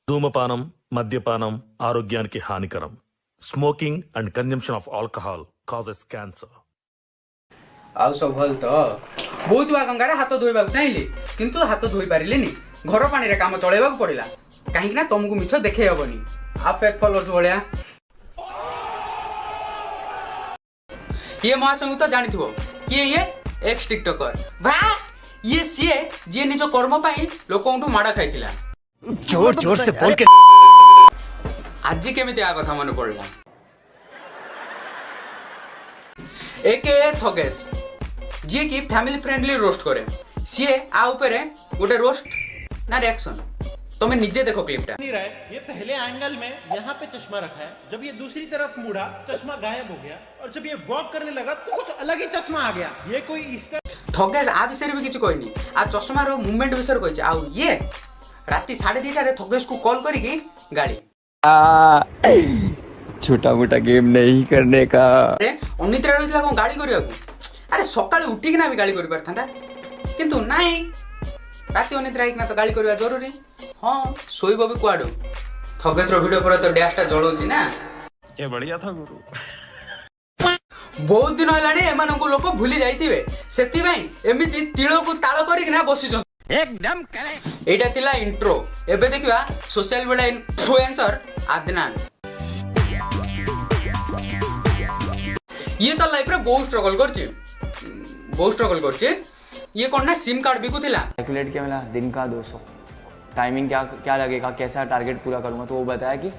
ధూమపానం మద్యపానం ఆరోగ్యానికి హానికరం. Smoking and consumption of alcohol causes cancer. ଆଉ ସବୁ ଭଲ ତ? ବହୁତ ଗଙ୍ଗାରେ ହାତ ଧୋଇବାକୁ ଚାହିଁଲି କିନ୍ତୁ ହାତ ଧୋଇ ପାରିଲିନି. ଘର ପାଣିରେ କାମ ଚଳେଇବାକୁ ପଡିଲା କାହିଁକି ନା ତମକୁ ମିଛ ଦେଖେଇ ହବନି. ଆଉ ଫେକ୍ ଫଲୋଅର୍ସ ଭଳିଆ ଇଏ ମହାସଂଘ ତ ଜାଣିଥିବ କିଏ ଇଏ ଏକ୍ସ ଟିକଟକର. ବା ଇଏ ସିଏ ଯିଏ ନିଜ କର୍ମ ପାଇଁ ଲୋକଙ୍କଠୁ ମାଡ଼ ଖାଇଥିଲା. जोर जोर से बोल के ଆଜି କେମିତି ଆ କଥା ମନେ ପଡିଲା? ଏକେ ଥଗେସ୍ ଯିଏ କି ଫ୍ୟାମିଲି ଫ୍ରେଣ୍ଡଲି ରୋଷ୍ଟ କରେ. ସିଏ ଆ ଉପରେ ଗୋଟେ ରୋଷ୍ଟ ନା ରିଆକ୍ସନ ତମେ ନିଜେ ଦେଖ କ୍ଲିପଟା. नहीं रहा है, ये पहले एंगल में यहाँ पे चश्मा रखा है, जब ये दूसरी तरफ मुड़ा चश्मा गायब हो गया और जब ये वॉक करने लगा तो कुछ अलग ही चश्मा आ गया. ये कोई ईस्टर ଥଗେସ୍ ଆ ବିଷୟରେ ବି କିଛି କହିନି. ଆ ଚଷମାର ମୁଭମେଣ୍ଟ ବିଷୟରେ କହିଛି. ଆଉ ଇଏ ରାତି 2:30ରେ ଥଗେସ୍କୁ କଲ୍ କରିକି ଗାଳି. छोटा मोटा गेम नहीं करने का. ଅନିଦ୍ରା ରହିଥିଲା କଣ ଗାଳି କରିବାକୁ? ଆରେ ସକାଳେ ଉଠିକିନା ବି ଗାଳି କରିପାରିଥାନ୍ତା କିନ୍ତୁ ନାଇଁ, ରାତି ଅନିଦ୍ରା ହେଇକିନା ତ ଗାଳି କରିବା ଜରୁରୀ. ହଁ ଶୋଇବ ବି କୁଆଡୁ. ଥଗେସ୍ର ଭିଡିଓ ପରେ ତ ଡ୍ୟାସଟା ଜଳଉଛି ନା. ଏ ବଢିଆ ଥା ଗୁରୁ. ବହୁତ ଦିନ ହେଲାଣି ଏମାନଙ୍କୁ ଲୋକ ଭୁଲି ଯାଇଥିବେ, ସେଥିପାଇଁ ଏମିତି ତିଳକୁ ତାଳ କରିକିନା ବସିଛନ୍ତି. एकदम करेक्ट. ଏଇଟା ଥିଲା ଇଣ୍ଟ୍ରୋ. ଏବେ ଦେଖିବା ସୋସିଆଲ ମିଡିଆ ଇନଫ୍ଲୁଏନ୍ସର ଆଦନାନ. ଇଏ ତ ଲାଇଫରେ ବହୁତ ଷ୍ଟ୍ରଗଲ କରିଛି. ये कौन ना सिम कार्ड भी कुतिला कैलकुलेट किया मिला दिन का 200 टाइमिंग क्या क्या लगेगा, कैसा टारगेट पूरा करूंगा. तो वो बताया कि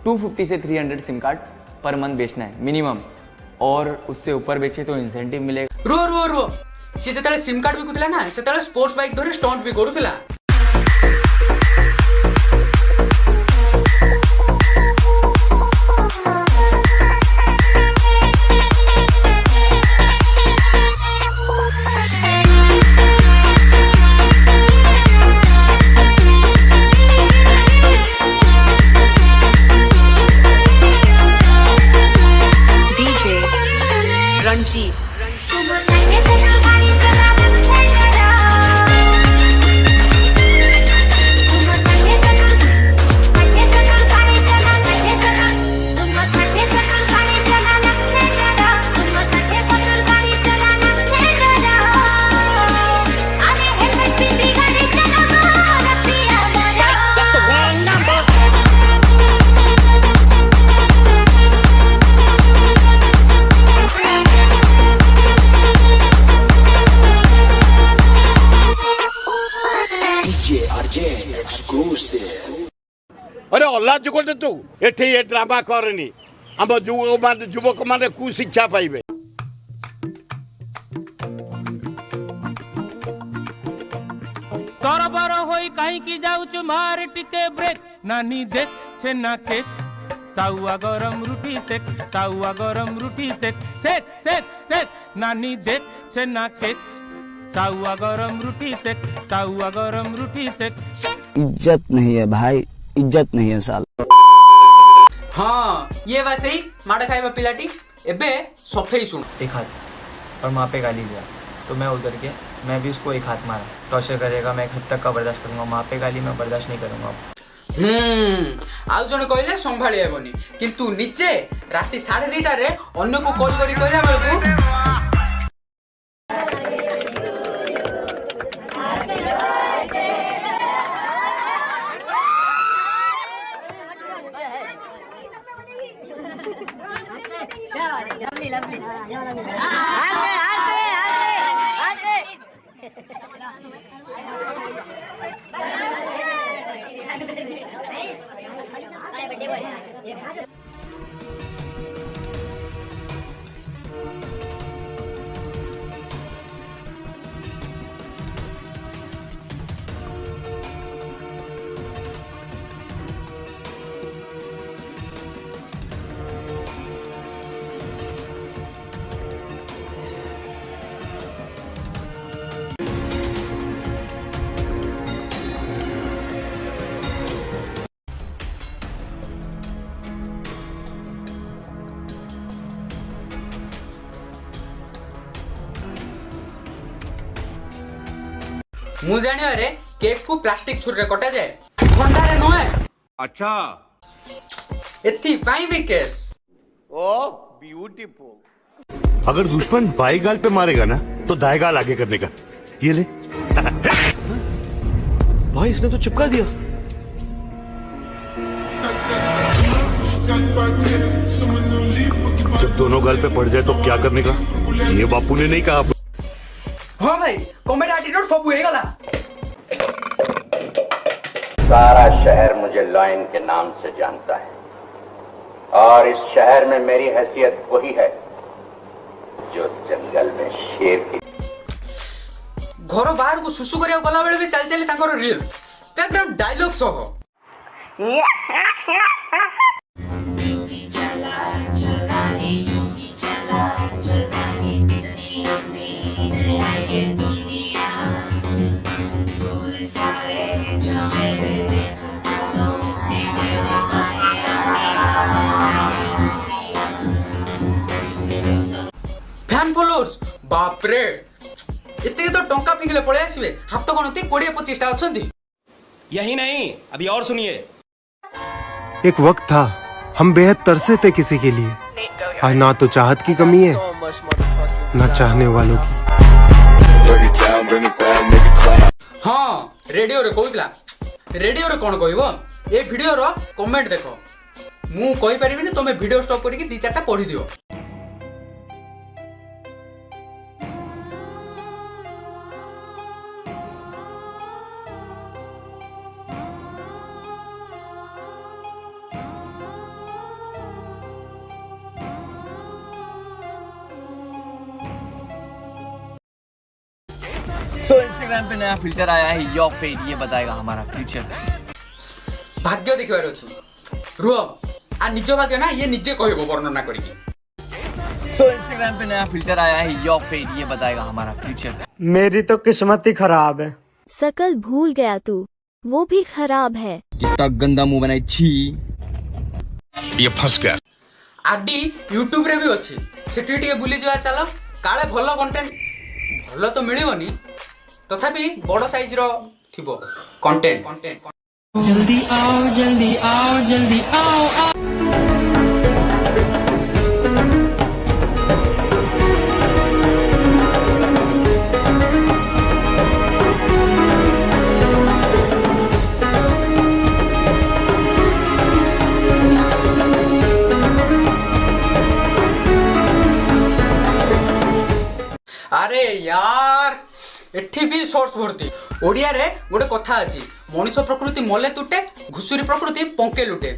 250 से 300 सिम कार्ड पर मंथ बेचना है मिनिमम, और उससे ऊपर बेचे तो इंसेंटिव मिलेगा. रो सी जेतेले सिम कार्ड भी कुतिला ना सेतेले स्पोर्ट्स बाइक धरे स्टंट भी करूतिला. रणजीत अरे अल्लाह जुगटे तू एठी ये ड्रामा करनी हम युवक माने कुशिक्षा पाइबे. तरबर होई काई की जाउछु मार टिके ब्रेक. नानी देख छेना केक ताउआ गरम रुटी सेक, ताउआ गरम रुटी सेक सेक सेक सेक. नानी देख छेना केक ताउआ गरम रुटी सेक, ताउआ गरम रुटी सेक. इज्जत नहीं है भाई, इज्जत नहीं है साल. हाँ ये वैसे ही माड़ा खाइबा पिलाटी. एबे सफेई सुन. एक हाथ और वहाँ पे गाली दिया तो मैं उधर के मैं भी उसको एक हाथ मारा. टॉर्चर करेगा मैं एक हद तक का बर्दाश्त करूंगा, वहाँ पे गाली मैं बर्दाश्त नहीं करूंगा. ଆଉ ଜଣେ କହିଲେ ସମ୍ଭାଳି ହେବନି କିନ୍ତୁ ନିଜେ ରାତି 2:30ରେ ଅନ୍ୟକୁ କଲ୍ କରି କହିଲା ବେଳକୁ ମୁଁ ଜାଣିବାରେ କେକ୍ କୁ ପ୍ଲାଷ୍ଟିକ ଛୁରୀରେ କଟା ଯାଏ, ଥଣ୍ଡାରେ ନୁହେଁ. अच्छा एथी पाई भी केस। अगर दुश्मन बाई गाल पे मारेगा ना तो दाएं गाल आगे करने का। ये ले। भाई इसने तो चिपका दिया। जब दोनों गाल पे पड़ जाए तो क्या करने का, ये बापू ने नहीं कहा। हाँ भाई कॉमेडी एटीट्यूड सब हो गला। सारा शहर मुझे लॉयन के नाम से जानता है और इस शहर में मेरी हैसियत वही है जो जंगल में शेर की। घर बाहर को सुसु करिया गला बेले भी चल चली तांकर रील्स बैकग्राउंड डायलॉग सह। फैन फॉलोअर्स बाप रे इतने तो टंका पिघले पळे आसीबे। हाथ तो गणती 20-25 टा अछंती। यही नहीं, अभी और सुनिए। एक वक्त था हम बेहद तरसे थे किसी के लिए, आज ना तो चाहत की कमी है ना चाहने वालों की। हाँ रेडियो रे कहूतला, रेडियो रे कोन कहबो ए वीडियो रो कमेंट देखो। मु कहि परिबिनी, तमे वीडियो स्टॉप करिके 2-4टा पढी दियो। इंस्टाग्राम पे नया फिल्टर आया है योर फेड, ये बताएगा हमारा फ्यूचर। भाग्य देखिबार अछि रुह आ निज भाग्य ना ये निजे कहबो वर्णना करिके। इंस्टाग्राम पे नया फिल्टर आया है योर फेड, ये बताएगा हमारा फ्यूचर। मेरी तो किस्मत ही खराब है। सकल भूल गया तू, वो भी खराब है। कितना गंदा मुंह बनाई छी। ये फंस गया। आडी यूट्यूब रे भी अछि, सेठी टिके बुली जवा चलो काले भलो कंटेंट भलो तो मिलिबोनी तथापि बड़ साइज रो थिबो कंटेंट। जल्दी आओ जल्दी आओ जल्दी आओ। अरे यार एठी भी सोर्स भर्ती। ओडिया रे गोटे कथा अछि, मनुष्य प्रकृति मले तुटे घुसुरी प्रकृति पंके लुटे।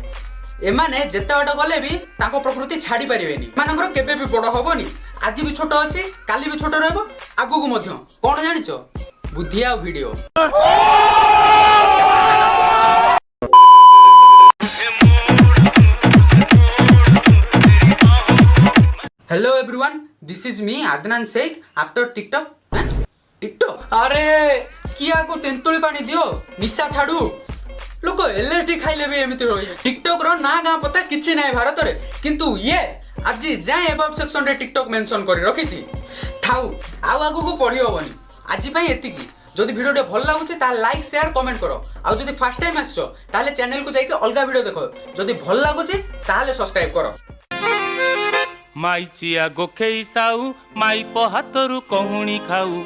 एमाने जेते बाट गले भी ताको प्रकृति छाड़ी परिबेनी। मानकर केबे भी बड़ होबोनी। आज भी छोट अछि, काली भी छोट रहबो, आगु को मध्य। कोन जानिचो बुद्धि आ video. Hello everyone, this is me Adnan Shaikh after TikTok. TikTok अरे किया को तेंतुली पानी दियो निशा छाड़ू। लोक एलएसडी खाइले भी एमिति रही। टिकटॉक रो ना गां पता किछि नै भारत रे, किंतु ये आज जाय अबाउट सेक्शन रे टिकटॉक मेंशन करी रखिछि। थाउ आउ आगु को पढी होबनी। आज पई एतिकी। जदि वीडियो टे भल लागुछि ता लाइक शेयर कमेंट करो। आ जदि फर्स्ट टाइम आछो ताले चैनल को जाई के अलगा वीडियो देखो। जदि भल लागुछि ताले सब्सक्राइब करो। माई चिया गोखेई साऊ माई पो हातरू कहुणी खाऊ।